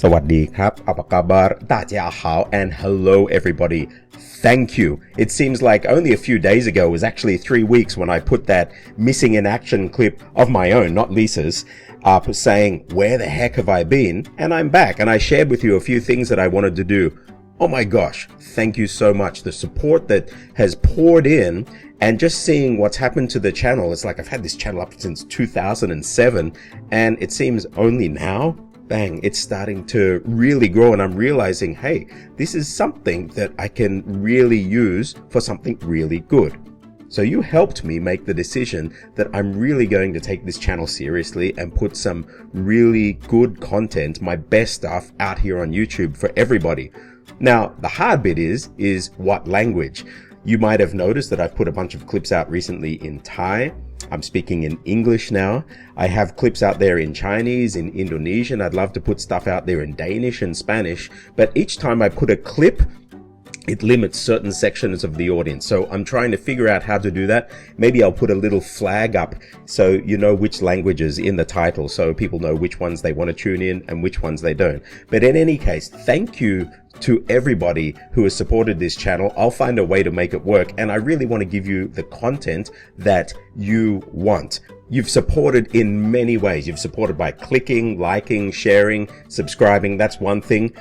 สวัสดีครับapa kabar 大家好 and hello everybody. Thank you. It seems like only a few days ago, it was actually 3 weeks when I put that missing in action clip of my own, not Lisa's, up saying, where the heck have I been? And I'm back and I shared with you a few things that I wanted to do. Oh my gosh, thank you so much. The support that has poured in and just seeing what's happened to the channel. It's like I've had this channel up since 2007 and it seems only now, bang, it's starting to really grow and I'm realizing, hey, this is something that I can really use for something really good. So you helped me make the decision that I'm really going to take this channel seriously and put some really good content, my best stuff out here on YouTube for everybody. Now, the hard bit is what language? You might have noticed that I've put a bunch of clips out recently in Thai. I'm speaking in English now. I have clips out there in Chinese, in Indonesian. I'd love to put stuff out there in Danish and Spanish. But each time I put a clip, it limits certain sections of the audience. So I'm trying to figure out how to do that. Maybe I'll put a little flag up so you know which languages in the title, so people know which ones they want to tune in and which ones they don't. But in any case, thank you to everybody who has supported this channel. I'll find a way to make it work. And I really want to give you the content that you want. You've supported in many ways. You've supported by clicking, liking, sharing, subscribing. That's one thing.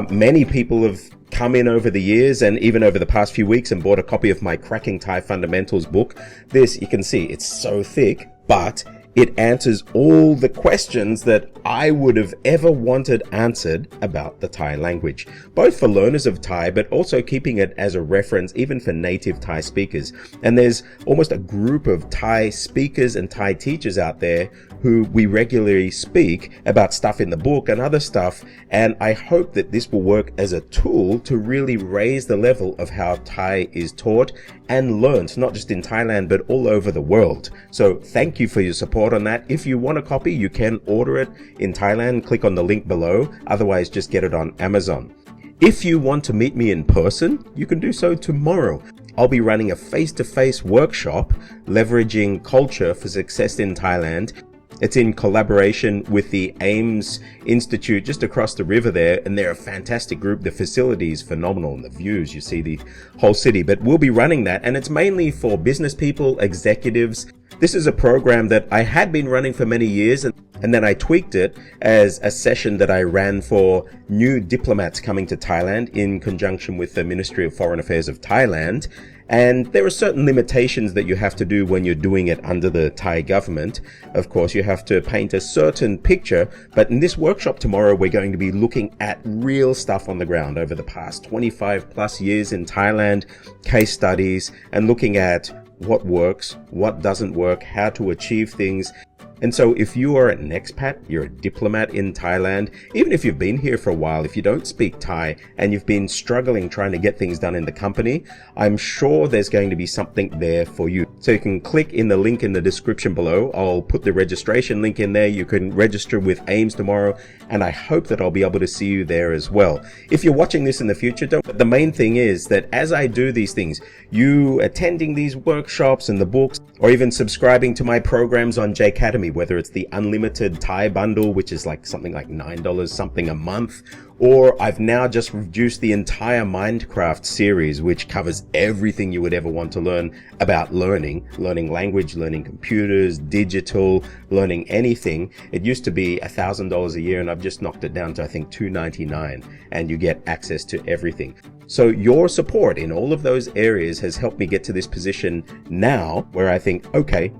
Many people have come in over the years and even over the past few weeks and bought a copy of my Cracking Thai Fundamentals book. This, you can see, it's so thick, but it answers all the questions that I would have ever wanted answered about the Thai language, both for learners of Thai, but also keeping it as a reference even for native Thai speakers. And there's almost a group of Thai speakers and Thai teachers out there who we regularly speak about stuff in the book and other stuff. And I hope that this will work as a tool to really raise the level of how Thai is taught and learned, not just in Thailand, but all over the world. So thank you for your support on that. If you want a copy, you can order it in Thailand. Click on the link below. Otherwise, just get it on Amazon. If you want to meet me in person, you can do so tomorrow. I'll be running a face-to-face workshop leveraging culture for success in Thailand. It's in collaboration with the AIHMS Institute just across the river there, and they're a fantastic group. The facility is phenomenal and the views, you see the whole city. But we'll be running that, and it's mainly for business people, executives. This is a program that I had been running for many years, and then I tweaked it as a session that I ran for new diplomats coming to Thailand in conjunction with the Ministry of Foreign Affairs of Thailand. And there are certain limitations that you have to do when you're doing it under the Thai government. Of course, you have to paint a certain picture, but in this workshop tomorrow, we're going to be looking at real stuff on the ground over the past 25 plus years in Thailand, case studies, and looking at what works, what doesn't work, how to achieve things. And so if you are an expat, you're a diplomat in Thailand, even if you've been here for a while, if you don't speak Thai and you've been struggling trying to get things done in the company, I'm sure there's going to be something there for you. So you can click in the link in the description below. I'll put the registration link in there. You can register with AIHMS tomorrow, and I hope that I'll be able to see you there as well. If you're watching this in the future, but the main thing is that as I do these things, you attending these workshops and the books, or even subscribing to my programs on J Academy, whether it's the unlimited Thai bundle, which is like something like $9 something a month, or I've now just reduced the entire Minecraft series, which covers everything you would ever want to learn about learning language, learning computers, digital, learning anything. It used to be $1,000 a year, and I've just knocked it down to, I think, $299, and you get access to everything. So your support in all of those areas has helped me get to this position now where I think, okay,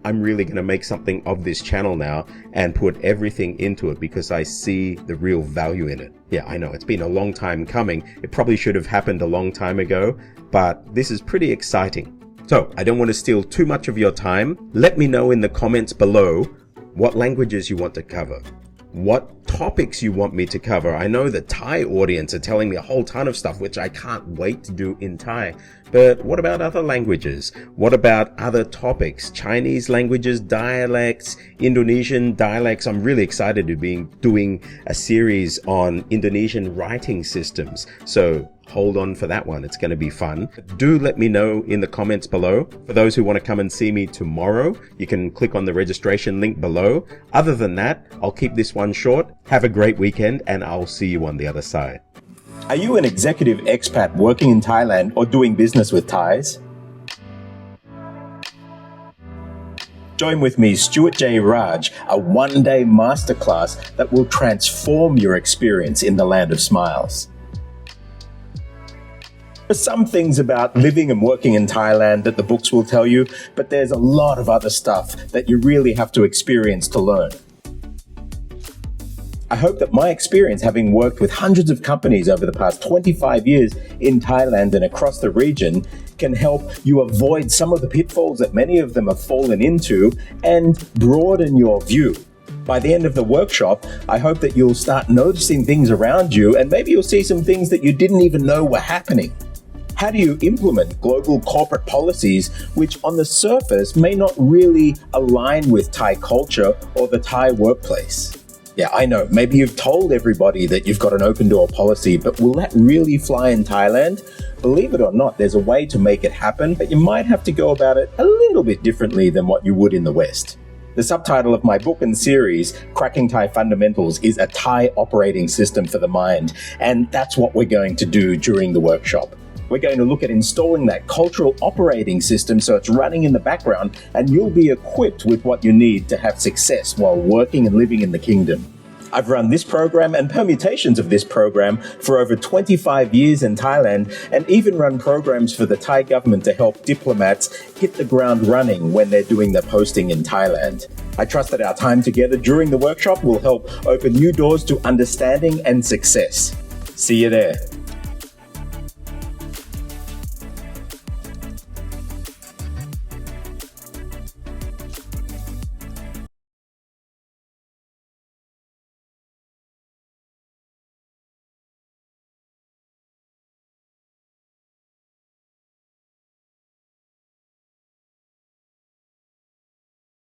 I'm really going to make something of this channel now and put everything into it because I see the real value in it. Yeah, I know it's been a long time coming. It probably should have happened a long time ago, but this is pretty exciting. So I don't want to steal too much of your time. Let me know in the comments below what languages you want to cover, what topics you want me to cover. I know the Thai audience are telling me a whole ton of stuff, which I can't wait to do in Thai. But what about other languages? What about other topics? Chinese languages, dialects, Indonesian dialects. I'm really excited to be doing a series on Indonesian writing systems. So hold on for that one. It's going to be fun. Do let me know in the comments below. For those who want to come and see me tomorrow, you can click on the registration link below. Other than that, I'll keep this one short. Have a great weekend and I'll see you on the other side. Are you an executive expat working in Thailand or doing business with Thais? Join with me, Stuart J. Raj, a one-day masterclass that will transform your experience in the land of smiles. There's some things about living and working in Thailand that the books will tell you, but there's a lot of other stuff that you really have to experience to learn. I hope that my experience, having worked with hundreds of companies over the past 25 years in Thailand and across the region, can help you avoid some of the pitfalls that many of them have fallen into and broaden your view. By the end of the workshop, I hope that you'll start noticing things around you and maybe you'll see some things that you didn't even know were happening. How do you implement global corporate policies which on the surface may not really align with Thai culture or the Thai workplace? Yeah, I know, maybe you've told everybody that you've got an open door policy, but will that really fly in Thailand? Believe it or not, there's a way to make it happen, but you might have to go about it a little bit differently than what you would in the West. The subtitle of my book and series, Cracking Thai Fundamentals, is a Thai operating system for the mind, and that's what we're going to do during the workshop. We're going to look at installing that cultural operating system so it's running in the background and you'll be equipped with what you need to have success while working and living in the kingdom. I've run this program and permutations of this program for over 25 years in Thailand and even run programs for the Thai government to help diplomats hit the ground running when they're doing their posting in Thailand. I trust that our time together during the workshop will help open new doors to understanding and success. See you there.